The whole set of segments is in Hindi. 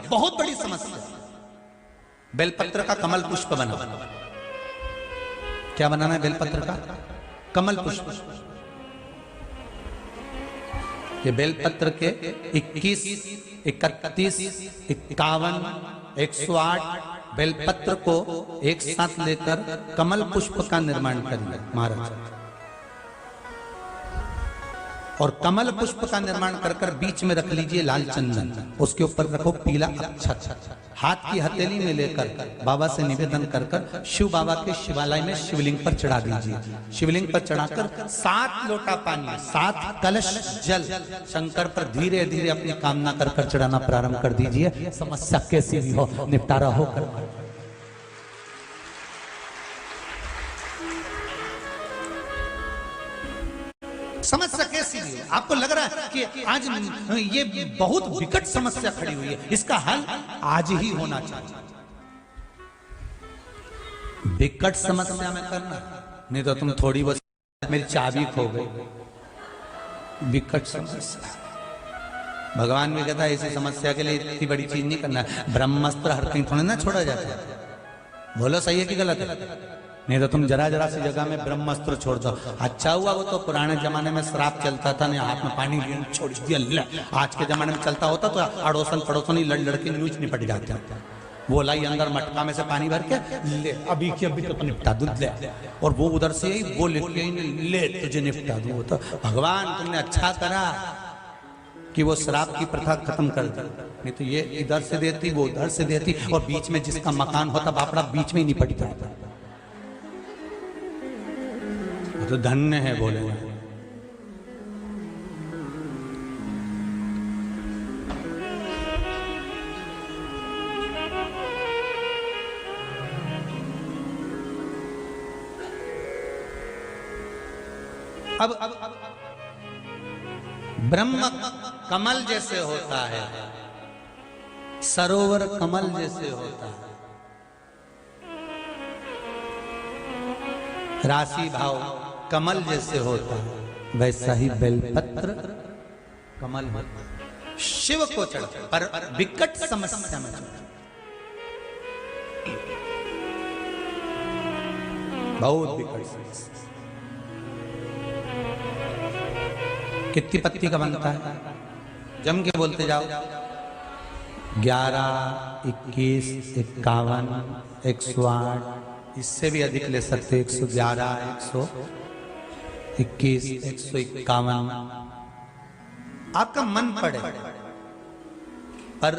बहुत बड़ी समस्या। बेलपत्र का कमल पुष्प बना, क्या बनाना है? बेलपत्र का कमल पुष्प। ये बेलपत्र के 21, 31, 51, 108 बेलपत्र को एक साथ लेकर कमल पुष्प का निर्माण करिए महाराज। और कमल पुष्प का निर्माण कर कर बीच में रख लीजिए लाल चंदन, उसके ऊपर रखो पीला अक्षत, हाथ की हथेली में लेकर बाबा से निवेदन कर कर शिव बाबा के शिवालय में शिवलिंग पर चढ़ा दीजिए। शिवलिंग पर चढ़ाकर 7 लोटा पानी, 7 कलश जल शंकर पर धीरे धीरे अपनी कामना कर कर चढ़ाना प्रारंभ कर दीजिए। समस्या कैसी भी हो निपटारा होकर। समस्या कैसी भी हो, आपको लग रहा है कि आज ये बहुत विकट समस्या खड़ी हुई है, इसका हल आज ही होना चाहिए। विकट समस्या में करना, नहीं तो तुम थोड़ी बहुत मेरी चाबी खो गई। विकट समस्या, भगवान भी कहता है ऐसी समस्या के लिए इतनी बड़ी चीज नहीं करना। ब्रह्मास्त्र हर कहीं थोड़ा ना छोड़ा जाता है। बोलो सही है कि गलत है? नहीं तो तुम जरा जरा सी जगह में ब्रह्मास्त्र छोड़ दो। अच्छा हुआ वो तो पुराने जमाने में श्राप चलता था, नहीं हाथ में पानी छोड़ दिया। आज के जमाने में चलता होता तो अड़ोसन पड़ोसन ही लड़ लड़के न्यूज निपट जाते हैं। वो लाई अंदर मटका में से पानी भर के ले, अभी की अभी तो निपटा दूं ले, और वो उधर से ही वो लेके ले तुझे निपटा दूं। वो तो भगवान तुमने अच्छा करा कि वो श्राप की प्रथा खत्म कर दी, नहीं तो ये इधर से देती वो उधर से देती, और बीच में जिसका मकान होता बापड़ा बीच में ही निपट जाता। तो धन्य है बोले। अब ब्रह्म कमल जैसे होता है, सरोवर कमल जैसे होता है, राशि भाव कमल जैसे होता है, वैसा ही बेलपत्र कमल होता है। शिव को चढ़ा पर विकट समस्या में बहुत विकट समस्या। कितनी पत्ती का बनता है? जम के बोलते जाओ। 11, 21, 51, 108, इससे भी अधिक ले सकते। 111, 121, 151 आपका मन पड़े। पर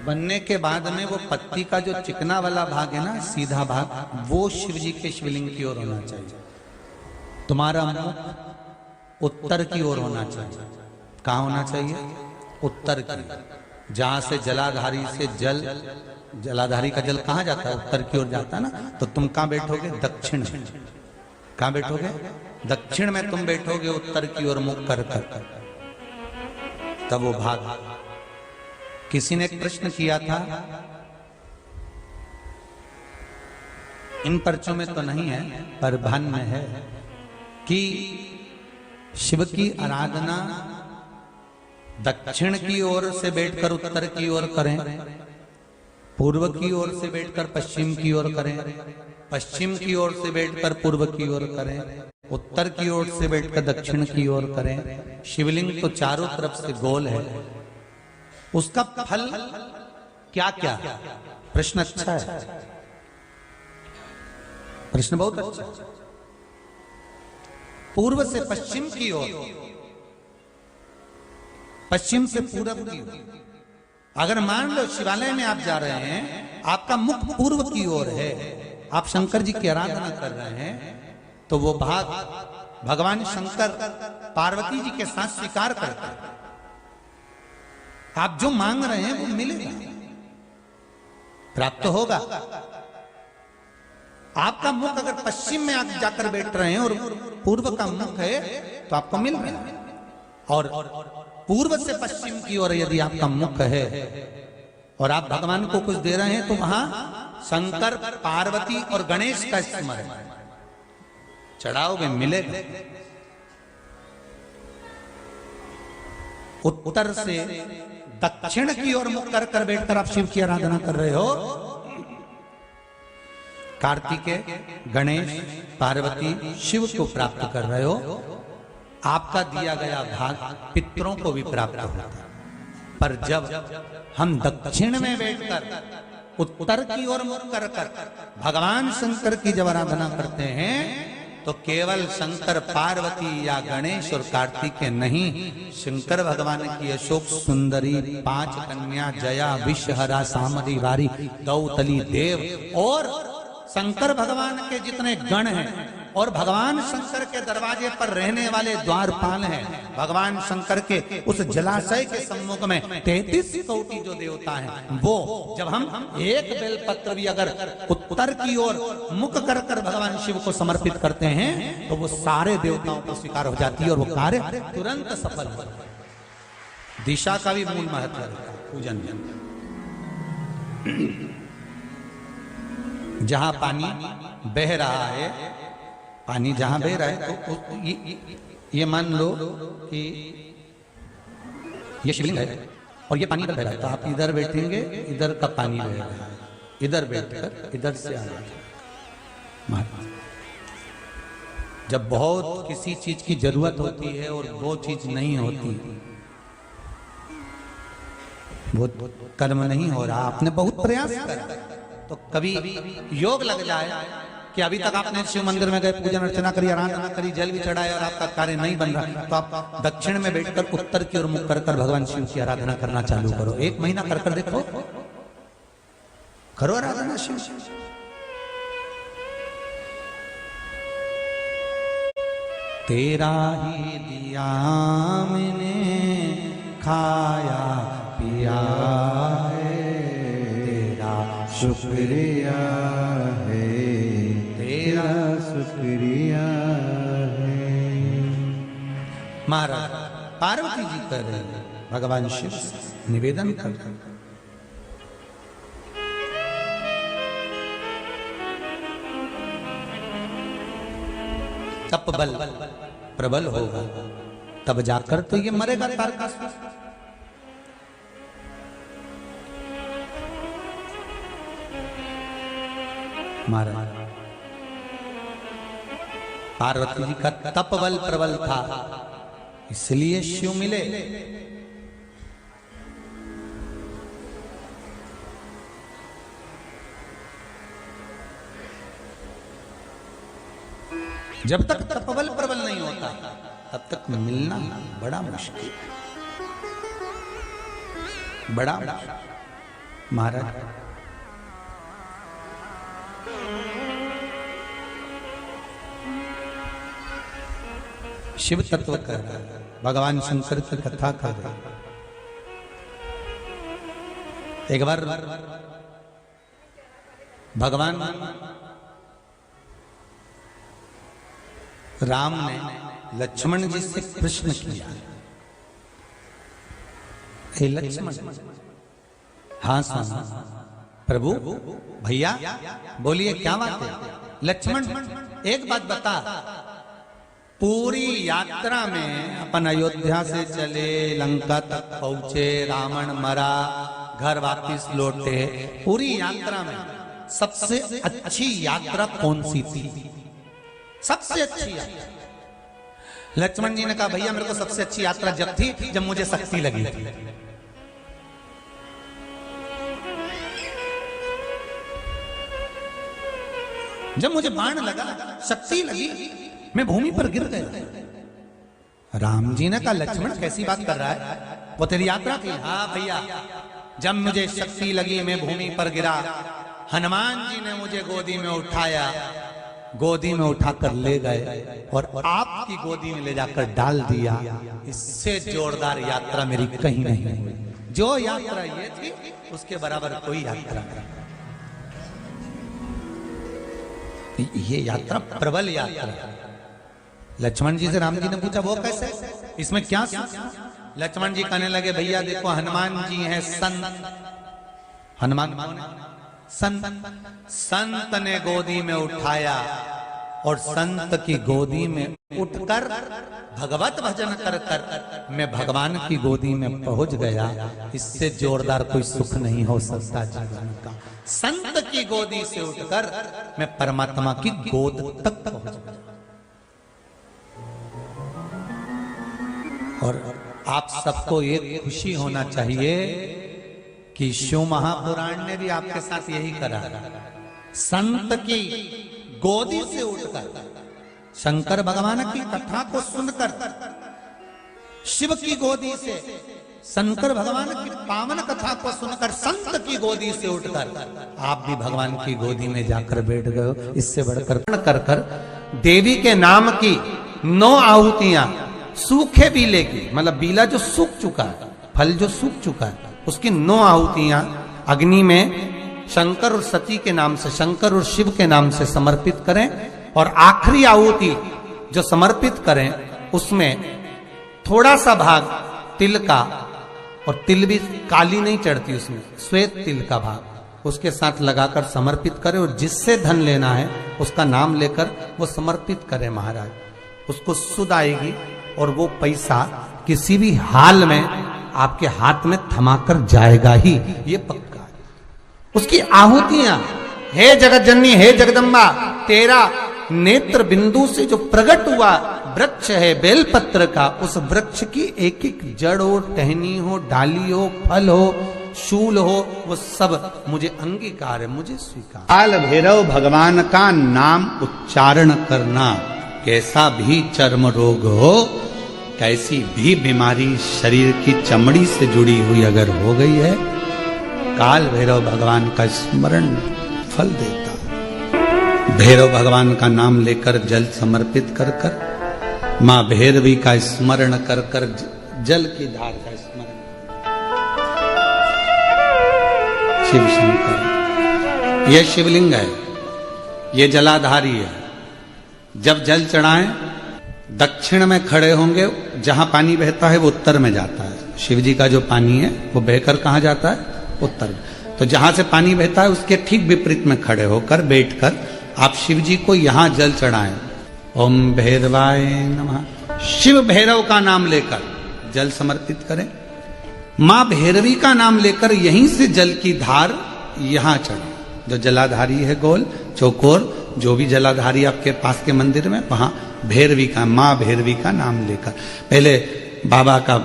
बनने के बाद में वो पत्ती का जो चिकना वाला भाग है ना, सीधा भाग, वो शिव जी के शिवलिंग की ओर होना चाहिए। तुम्हारा मुख उत्तर की ओर होना चाहिए। कहाँ होना चाहिए? उत्तर की, जहां से जलाधारी से जल, जलाधारी का जल कहाँ जाता है? उत्तर की ओर जाता है ना। तो तुम कहाँ बैठोगे? दक्षिण में। कहाँ बैठोगे? दक्षिण में तुम बैठोगे, उत्तर की ओर मुख कर कर। तब वो भाग। किसी ने एक प्रश्न किया था, इन पर्चों में तो नहीं है पर भान में है, कि शिव की आराधना दक्षिण की ओर से बैठकर उत्तर की ओर करें, पूर्व की ओर से बैठकर पश्चिम की ओर करें, पश्चिम की ओर से बैठकर पूर्व की ओर करें, उत्तर की ओर से बैठकर दक्षिण की ओर करें। शिवलिंग तो चारों तरफ से गोल है, उसका फल क्या क्या? प्रश्न अच्छा है, प्रश्न बहुत अच्छा। पूर्व से पश्चिम की ओर, पश्चिम से पूर्व की ओर। अगर मान लो शिवालय में आप जा रहे हैं, आपका मुख पूर्व की ओर है, आप शंकर जी की आराधना कर रहे हैं, तो वो भाग भगवान शंकर पार्वती जी के साथ स्वीकार करते हैं। आप जो मांग रहे हैं वो मिलेगा, प्राप्त होगा। आपका मुख अगर पश्चिम में आप जाकर बैठ रहे हैं और पूर्व का मुख है तो आपको मिल रहा है। और पूर्व से पश्चिम की ओर यदि आपका मुख है और आप भगवान को कुछ दे रहे हैं तो वहां शंकर, पार्वती और गणेश का स्मरण चढ़ाओगे, मिलेगा। उत्तर से दक्षिण की ओर मुख कर कर बैठकर आप शिव की आराधना कर रहे हो। कार्तिकेय, गणेश, पार्वती, शिव को प्राप्त कर रहे हो। आपका दिया गया भाग पितरों को भी प्राप्त होता है। पर जब हम दक्षिण में बैठकर उत्तर की ओर मुख कर कर भगवान शंकर की जब आराधना करते हैं तो केवल शंकर पार्वती या गणेश और कार्तिकेय नहीं, शंकर भगवान की अशोक सुंदरी, 5 कन्या, जया, विषहरा, सामरी, वारी, दौतली, देव और शंकर भगवान के जितने गण हैं और भगवान शंकर के दरवाजे पर रहने वाले द्वारपाल हैं, भगवान शंकर के उस जलाशय के सम्मुख में 33 कोटि जो देवता हैं, वो जब हम एक बेलपत्र भी अगर उत्तर की ओर मुख कर कर भगवान शिव को समर्पित करते हैं तो वो सारे देवताओं को स्वीकार हो जाती है और वो कार्य तुरंत सफल हो। दिशा का भी मूल महत्व है पूजन। जहां पानी बह रहा है, पानी जहां बह रहा है तो ये मान लो कि ये शिवलिंग है और ये पानी इधर बह रहा है, तो आप इधर बैठेंगे, इधर का पानी बह रहा है, इधर बैठकर इधर से आ रहा है। जब बहुत किसी चीज की जरूरत होती है और वो चीज नहीं होती, वो कर्म नहीं हो रहा, आपने बहुत प्रयास करा, तो कभी योग लग जाए कि अभी तक आपने शिव मंदिर में गए, पूजन अर्चना करी, आराधना करी, जल भी चढ़ाए और आपका कार्य नहीं बन रहा, तो आप दक्षिण में बैठकर उत्तर की ओर मुख कर कर भगवान शिव की आराधना करना चालू करो। 1 महीना कर कर देखो, करो आराधना शिव। तेरा ही दिया मैंने खाया पिया है, तेरा शुक्रिया है, तेरा शुक्रिया है। महाराज पार्वती जी कर रहे हैं, भगवान शिव से निवेदन कर रहे हैं। तप बल प्रबल होगा तब जाकर तो ये मरेगा तारकासुर। महाराज पार्वती जी का तप बल प्रबल था, इसलिए शिव मिले। जब तक तपबल प्रबल नहीं होता तब तक मिलना बड़ा मुश्किल, बड़ा महाराज शिव तत्व कर रहा है, भगवान शंकर की कथा कर रहा है। एक बार भगवान राम ने लक्ष्मण जी से प्रश्न किया, हे लक्ष्मण। हाँ स्वामी। प्रभु भैया बोलिए क्या बात है। लक्ष्मण एक बात बता, पूरी यात्रा में अपन अयोध्या से चले, लंका तक पहुंचे, रावण मरा, घर वापिस लौटे, पूरी यात्रा में सबसे अच्छी यात्रा कौन सी थी? सबसे अच्छी यात्रा। लक्ष्मण जी ने कहा भैया मेरे को सबसे अच्छी यात्रा जब थी जब मुझे शक्ति लगी थी। जब मुझे बाण लगा, शक्ति लगी, मैं भूमि पर गिर गया। राम जी ने कहा लक्ष्मण कैसी बात कर रहा है, वो तेरी यात्रा थी? हाँ भैया, जब मुझे शक्ति लगी मैं भूमि पर गिरा, हनुमान जी ने मुझे गोदी में उठाया, गोदी में उठाकर ले गए और आपकी गोदी में ले जाकर डाल दिया। इससे जोरदार यात्रा मेरी कहीं नहीं हुई। जो यात्रा ये थी उसके बराबर कोई यात्रा नहीं। ये यात्रा प्रबल यात्रा। लक्ष्मण जी से राम जी ने पूछा वो कैसे, इसमें क्या? लक्ष्मण जी कहने लगे भैया देखो हनुमान जी हैं संत। हनुमान संत, संत ने गोदी में उठाया, और संत की गोदी में उठकर भगवत भजन कर कर मैं भगवान की गोदी में पहुंच गया। इससे जोरदार कोई सुख नहीं हो सकता जीवन का। संत की गोदी से उठकर मैं परमात्मा की गोद तक पहुंच गया। और आप सबको एक खुशी होना चाहिए कि शिव महापुराण ने भी आपके साथ यही करा। संत की गोदी से उठकर शंकर भगवान की कथा को सुनकर, शिव की गोदी से शंकर भगवान की पावन कथा को सुनकर, संत की गोदी से उठकर आप भी भगवान की गोदी में जाकर बैठ गए हो। इससे बढ़कर कर कर देवी के नाम की 9 आहुतियां सूखे बीले की, मतलब बीला जो सूख चुका है, फल जो सूख चुका है, उसकी 9 आहुतियां अग्नि में शंकर और सती के नाम से, शंकर और शिव के नाम से समर्पित करें। और आखिरी आहुति जो समर्पित करें उसमें थोड़ा सा भाग तिल का, और तिल भी काली नहीं चढ़ती उसमें, श्वेत तिल का भाग उसके साथ लगाकर समर्पित करें। और जिससे धन लेना है उसका नाम लेकर वो समर्पित करें महाराज, उसको सुध आएगी और वो पैसा किसी भी हाल में आपके हाथ में थमाकर जाएगा ही, ये पक्का है। उसकी आहुतियां, हे जगत जननी, हे जगदम्बा, तेरा नेत्र बिंदु से जो प्रकट हुआ वृक्ष है बेलपत्र का, उस वृक्ष की एक एक जड़ हो, टहनी हो, डाली हो, फल हो, शूल हो, वो सब मुझे अंगीकार है, मुझे स्वीकार। काल भैरव भगवान का नाम उच्चारण करना, कैसा भी चर्म रोग हो, कैसी भी बीमारी शरीर की चमड़ी से जुड़ी हुई अगर हो गई है, काल भैरव भगवान का स्मरण फल देता। भैरव भगवान का नाम लेकर जल समर्पित कर कर, मां भैरवी का स्मरण कर कर, जल की धार का स्मरण। शिव शंकर, यह शिवलिंग है, यह जलाधारी है। जब जल चढ़ाएं, दक्षिण में खड़े होंगे, जहां पानी बहता है वो उत्तर में जाता है। शिव जी का जो पानी है वो बहकर कहां जाता है? उत्तर में। तो जहां से पानी बहता है उसके ठीक विपरीत में खड़े होकर, बैठकर आप शिव जी को यहां जल चढ़ाएं। ओम भैरवाय नमः, शिव भैरव का नाम लेकर जल समर्पित करें। मां भैरवी का नाम लेकर यहीं से जल की धार यहां चढ़े। जो जलाधारी है गोल चौकोर, जो भी जलाधारी आपके पास के मंदिर में, वहां भैरवी का, मां भैरवी का नाम लेकर, पहले बाबा का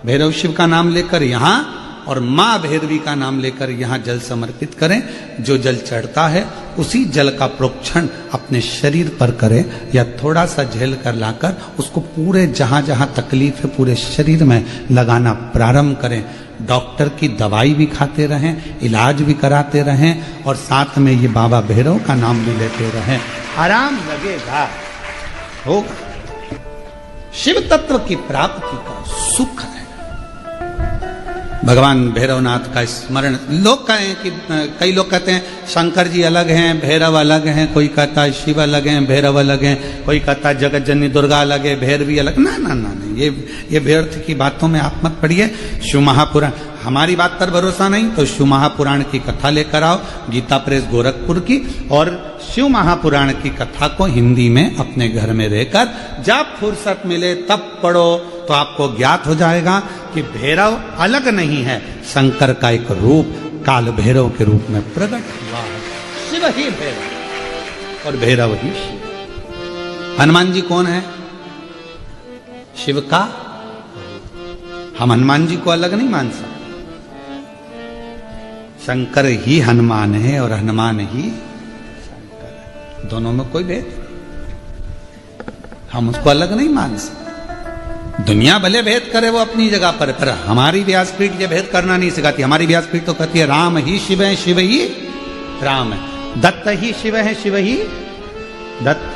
भैरव शिव का नाम लेकर यहां, और मां भैरवी का नाम लेकर यहां जल समर्पित करें। जो जल चढ़ता है उसी जल का प्रोक्षण अपने शरीर पर करें, या थोड़ा सा झेल कर लाकर उसको पूरे जहां जहां तकलीफ है पूरे शरीर में लगाना प्रारंभ करें। डॉक्टर की दवाई भी खाते रहें, इलाज भी कराते रहें, और साथ में ये बाबा भैरव का नाम भी लेते रहें। आराम लगेगा, होगा। शिव तत्व की प्राप्ति का सुख है। भगवान भैरवनाथ का स्मरण, लोग कहें कि कई लोग कहते हैं शंकर जी अलग हैं, भैरव अलग हैं, कोई कहता है शिव अलग हैं, भैरव अलग हैं, कोई कहता है जगत जननी दुर्गा अलग है, भैरवी अलग। ना ना ना, ये व्यर्थ की बातों में आप मत पड़िए। शिव महापुराण, हमारी बात पर भरोसा नहीं तो शिव महापुराण की कथा लेकर आओ, गीता प्रेस गोरखपुर की, और शिव महापुराण की कथा को हिंदी में अपने घर में रहकर जब फुर्सत मिले तब पढ़ो, तो आपको ज्ञात हो जाएगा कि भैरव अलग नहीं है, शंकर का एक रूप काल भैरव के रूप में प्रकट हुआ है। शिव ही भैरव और भैरव ही शिव। हनुमान जी कौन है? शिव का। हम हनुमान जी को अलग नहीं मान सकते। शंकर ही हनुमान है और हनुमान ही शंकर है, दोनों में कोई भेद, हम उसको अलग नहीं मान सकते। दुनिया भले भेद करे वो अपनी जगह पर हमारी व्यासपीठ ये भेद करना नहीं सिखाती। हमारी व्यासपीठ तो कहती है राम ही शिव है, शिव ही राम है, दत्त ही शिव है, शिव ही दत्त,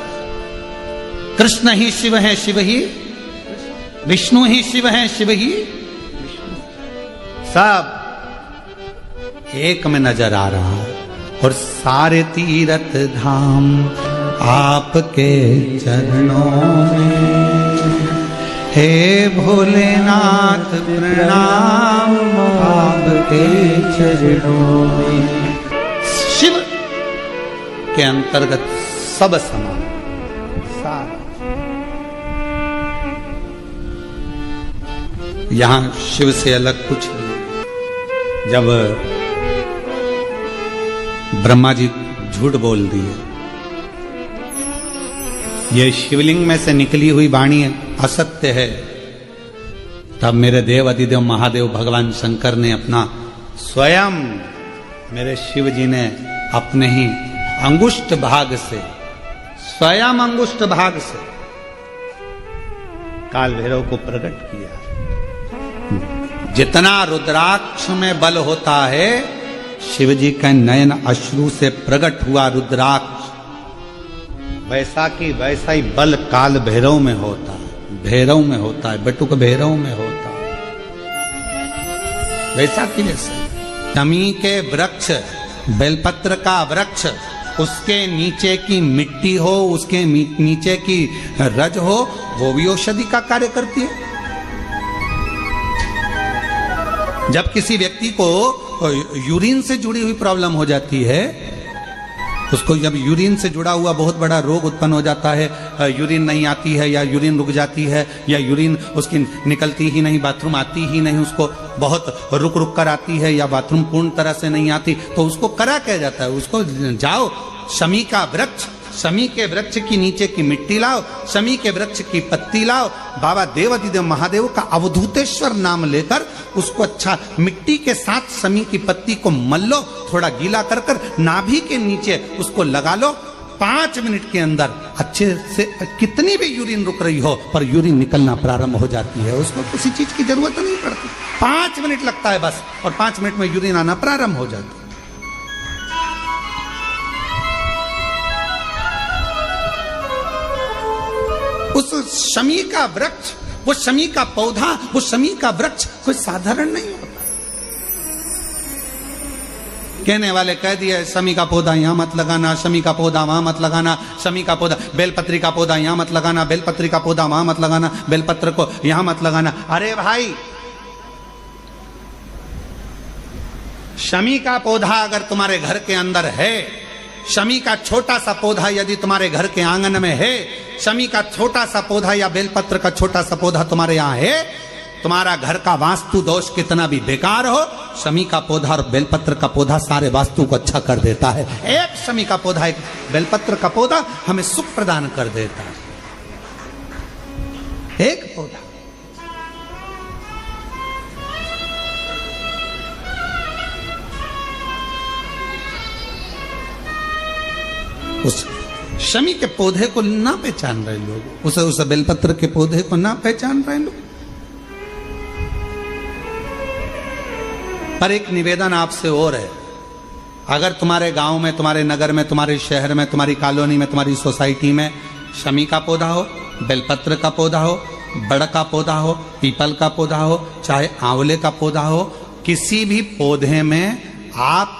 कृष्ण ही शिव है, शिव ही विष्णु ही शिव है, शिव ही विष्णु, सब एक में नजर आ रहा है। और सारे तीर्थ धाम आपके चरणों में, हे भोलेनाथ प्रणाम आपके चरणों में। शिव के अंतर्गत सब समान, साथ। यहां शिव से अलग कुछ नहीं। जब ब्रह्मा जी झूठ बोल दिए, ये शिवलिंग में से निकली हुई वाणी असत्य है, तब मेरे देव अधिदेव महादेव भगवान शंकर ने अपना स्वयं, मेरे शिव जी ने अपने ही अंगुष्ठ भाग से, स्वयं अंगुष्ठ भाग से काल भैरव को प्रकट किया। जितना रुद्राक्ष में बल होता है, शिव जी का नयन अश्रु से प्रकट हुआ रुद्राक्ष, वैसा की वैसा ही बल काल भैरव में होता है, भैरव में होता है, बटुक भैरव में होता है, वैसा की वैसा। शमी के वृक्ष, बेलपत्र का वृक्ष, उसके नीचे की मिट्टी हो, उसके नीचे की रज हो, वो भी औषधि का कार्य करती है। जब किसी व्यक्ति को यूरिन से जुड़ी हुई प्रॉब्लम हो जाती है, उसको जब यूरिन से जुड़ा हुआ बहुत बड़ा रोग उत्पन्न हो जाता है, यूरिन नहीं आती है या यूरिन रुक जाती है या यूरिन उसकी निकलती ही नहीं, बाथरूम आती ही नहीं, उसको बहुत रुक रुक कर आती है या बाथरूम पूर्ण तरह से नहीं आती, तो उसको करा क्या जाता है? उसको जाओ शमी का वृक्ष, शमी के वृक्ष की नीचे की मिट्टी लाओ, शमी के वृक्ष की पत्ती लाओ, बाबा देवाधिदेव महादेव का अवधूतेश्वर नाम लेकर उसको अच्छा मिट्टी के साथ शमी की पत्ती को मल लो, थोड़ा गीला कर कर नाभि के नीचे उसको लगा लो। 5 मिनट के अंदर अच्छे से, कितनी भी यूरिन रुक रही हो पर यूरिन निकलना प्रारंभ हो जाती है, उसको किसी चीज की जरूरत नहीं पड़ती। 5 मिनट लगता है बस, और 5 मिनट में यूरिन आना प्रारंभ हो जाता है। उस शमी का वृक्ष, वो शमी का पौधा, वो शमी का वृक्ष कोई साधारण नहीं होता। कहने वाले कह दिए शमी का पौधा यहां मत लगाना, शमी का पौधा वहां मत लगाना, शमी का पौधा, बेलपत्री का पौधा यहां मत लगाना, बेलपत्री का पौधा वहां मत लगाना, बेलपत्र को यहां मत लगाना। अरे भाई, शमी का पौधा अगर तुम्हारे घर के अंदर है, शमी का छोटा सा पौधा यदि तुम्हारे घर के आंगन में है, शमी का छोटा सा पौधा या बेलपत्र का छोटा सा पौधा तुम्हारे यहाँ है, तुम्हारा घर का वास्तु दोष कितना भी बेकार हो, शमी का पौधा और बेलपत्र का पौधा सारे वास्तु को अच्छा कर देता है। एक शमी का पौधा, एक बेलपत्र का पौधा हमें सुख प्रदान कर देता है। एक पौधा। उस शमी के पौधे को ना पहचान रहे लोग, उस बेलपत्र के पौधे को ना पहचान रहे लोग। पर एक निवेदन आपसे और है, अगर तुम्हारे गांव में, तुम्हारे नगर में, तुम्हारे शहर में, तुम्हारी कॉलोनी में, तुम्हारी सोसाइटी में शमी का पौधा हो, बेलपत्र का पौधा हो, बड़ का पौधा हो, पीपल का पौधा हो, चाहे आंवले का पौधा हो, किसी भी पौधे में आप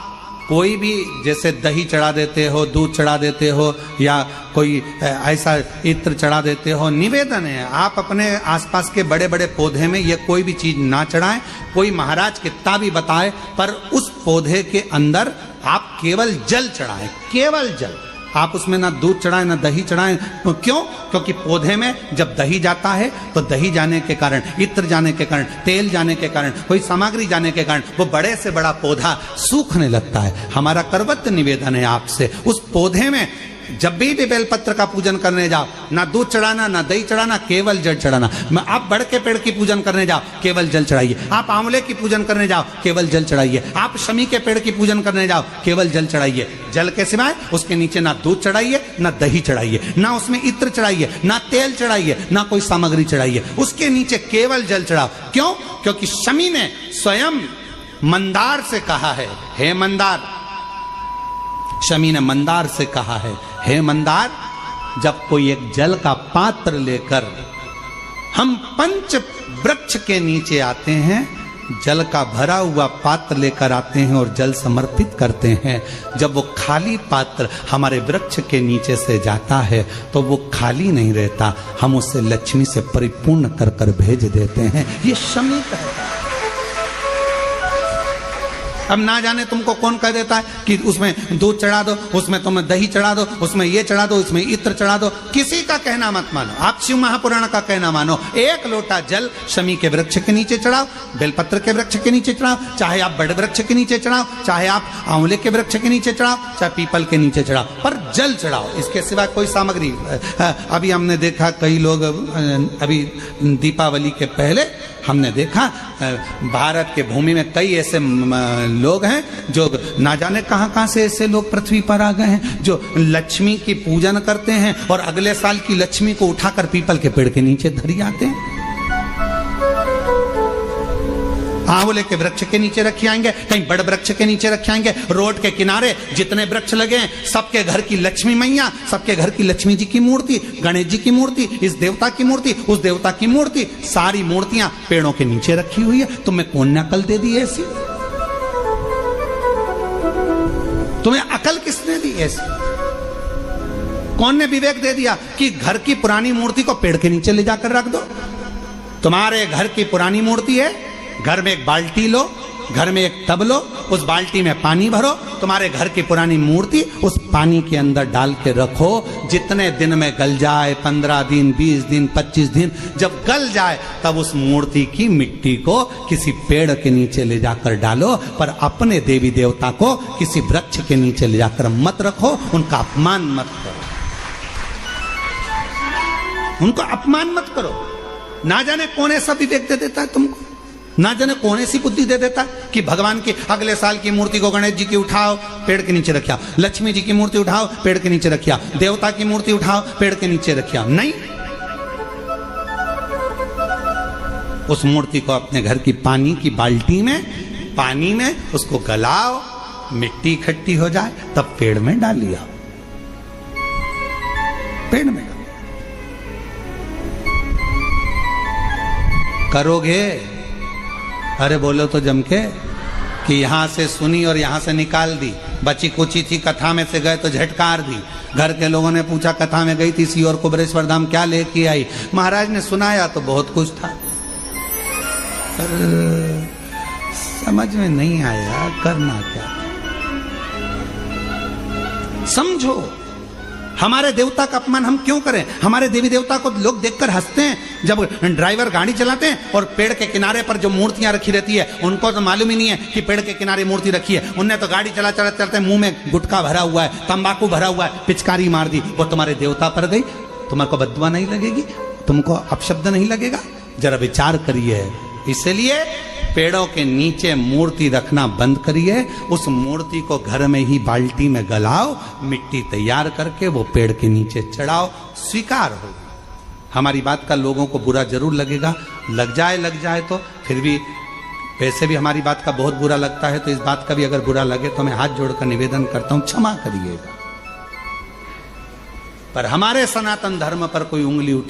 कोई भी, जैसे दही चढ़ा देते हो, दूध चढ़ा देते हो, या कोई ऐसा इत्र चढ़ा देते हो, निवेदन है आप अपने आसपास के बड़े बड़े पौधे में ये कोई भी चीज ना चढ़ाएं। कोई महाराज कितना भी बताए, पर उस पौधे के अंदर आप केवल जल चढ़ाएं, केवल जल। आप उसमें ना दूध चढ़ाएं ना दही चढ़ाएं। क्यों? क्योंकि पौधे में जब दही जाता है तो दही जाने के कारण, इत्र जाने के कारण, तेल जाने के कारण, कोई सामग्री जाने के कारण वो बड़े से बड़ा पौधा सूखने लगता है। हमारा करवत्त निवेदन है आपसे, उस पौधे में जब भी बेलपत्र का पूजन करने जाओ, ना दूध चढ़ाना ना दही चढ़ाना, केवल जल चढ़ाना। आप बड़ के पेड़ की पूजन करने जाओ, केवल जल चढ़ाइए। आप आंवले की पूजन करने जाओ, केवल जल चढ़ाइए। आप शमी के पेड़ की पूजन करने जाओ, केवल जल चढ़ाइए। जल के सिवाय उसके नीचे ना दूध चढ़ाइए ना दही चढ़ाइए, ना उसमें इत्र चढ़ाइए, ना तेल चढ़ाइए, ना कोई सामग्री चढ़ाइए, उसके नीचे केवल जल चढ़ाओ। क्यों? क्योंकि शमी ने स्वयं मंदार से कहा है, हे मंदार, शमी ने मंदार से कहा है, हे मंदार, जब कोई एक जल का पात्र लेकर हम पंच वृक्ष के नीचे आते हैं, जल का भरा हुआ पात्र लेकर आते हैं और जल समर्पित करते हैं, जब वो खाली पात्र हमारे वृक्ष के नीचे से जाता है तो वो खाली नहीं रहता, हम उसे लक्ष्मी से परिपूर्ण कर कर भेज देते हैं। ये शमी कहता है। अब ना जाने तुमको कौन कह देता है कि उसमें दूध चढ़ा दो, उसमें तुम दही चढ़ा दो, उसमें ये चढ़ा दो, उसमें इत्र चढ़ा दो। किसी का कहना मत मानो, आप शिव महापुराण का कहना मानो। एक लोटा जल शमी के वृक्ष के नीचे चढ़ाओ, बेलपत्र के वृक्ष के नीचे चढ़ाओ, चाहे आप बड़े वृक्ष के नीचे चढ़ाओ, चाहे आप आंवले के वृक्ष के नीचे चढ़ाओ, चाहे पीपल के नीचे चढ़ाओ, पर जल चढ़ाओ। इसके सिवा कोई सामग्री। अभी हमने देखा कई लोग, अभी दीपावली के पहले हमने देखा भारत के भूमि में कई ऐसे लोग हैं जो ना जाने कहां कहां से ऐसे लोग पृथ्वी पर आ गए हैं जो लक्ष्मी की पूजन करते हैं और अगले साल की लक्ष्मी को उठाकर पीपल के पेड़ के नीचे धरी आते हैं। आंवले के वृक्ष के नीचे रखे आएंगे, कहीं बड़ वृक्ष के नीचे रखे आएंगे। रोड के किनारे जितने वृक्ष लगे हैं, सबके घर की लक्ष्मी मैया, सबके घर की लक्ष्मी जी की मूर्ति, गणेश जी की मूर्ति, इस देवता की मूर्ति, उस देवता की मूर्ति, सारी मूर्तियां पेड़ों के नीचे रखी हुई है। तुम्हें कौन ने अकल दे दी ऐसी? तुम्हें अकल किसने दी ऐसी? कौन ने विवेक दे दिया कि घर की पुरानी मूर्ति को पेड़ के नीचे ले जाकर रख दो? तुम्हारे घर की पुरानी मूर्ति है, घर में एक बाल्टी लो, घर में एक टब लो, उस बाल्टी में पानी भरो, तुम्हारे घर की पुरानी मूर्ति उस पानी के अंदर डाल के रखो। जितने दिन में गल जाए, 15 दिन, 20 दिन, 25 दिन, जब गल जाए तब उस मूर्ति की मिट्टी को किसी पेड़ के नीचे ले जाकर डालो, पर अपने देवी देवता को किसी वृक्ष के नीचे ले जाकर मत रखो, उनका अपमान मत करो, उनको अपमान मत करो। ना जाने कौन ऐसा विवेक दे देता है तुमको, ना जाने कौन ऐसी बुद्धि दे देता है कि भगवान की अगले साल की मूर्ति को गणेश जी की उठाओ, पेड़ के नीचे रखिया, लक्ष्मी जी की मूर्ति उठाओ, पेड़ के नीचे रखिया, देवता की मूर्ति उठाओ, पेड़ के नीचे रखिया। नहीं, उस मूर्ति को अपने घर की पानी की बाल्टी में, पानी में उसको गलाओ, मिट्टी इकट्ठी हो जाए, तब पेड़ में डाल लिया, पेड़ में डाल। करोगे? अरे बोलो तो जम के कि यहां से सुनी और यहां से निकाल दी, बची कुची थी, कथा में से गए तो झटकार दी। घर के लोगों ने पूछा कथा में गई थी सी और कुबरेश्वर धाम क्या लेके आई? महाराज ने सुनाया तो बहुत कुछ था, पर समझ में नहीं आया करना क्या। समझो, हमारे देवता का अपमान हम क्यों करें? हमारे देवी देवता को लोग देखकर हंसते हैं। जब ड्राइवर गाड़ी चलाते हैं और पेड़ के किनारे पर जो मूर्तियां रखी रहती है, उनको तो मालूम ही नहीं है कि पेड़ के किनारे मूर्ति रखी है। उनने तो गाड़ी चलाते मुंह में गुटखा भरा हुआ है, तंबाकू भरा हुआ है, पिचकारी मार दी, वो तुम्हारे देवता पर गई। तुम्हारे को बददुआ नहीं लगेगी? तुमको अपशब्द नहीं लगेगा? जरा विचार करिए। इसलिए पेड़ों के नीचे मूर्ति रखना बंद करिए, उस मूर्ति को घर में ही बाल्टी में गलाओ, मिट्टी तैयार करके वो पेड़ के नीचे चढ़ाओ, स्वीकार हो। हमारी बात का लोगों को बुरा जरूर लगेगा, लग जाए तो फिर भी, वैसे भी हमारी बात का बहुत बुरा लगता है, तो इस बात का भी अगर बुरा लगे तो मैं हाथ जोड़कर निवेदन करता हूं, क्षमा करिएगा। पर हमारे सनातन धर्म पर कोई उंगली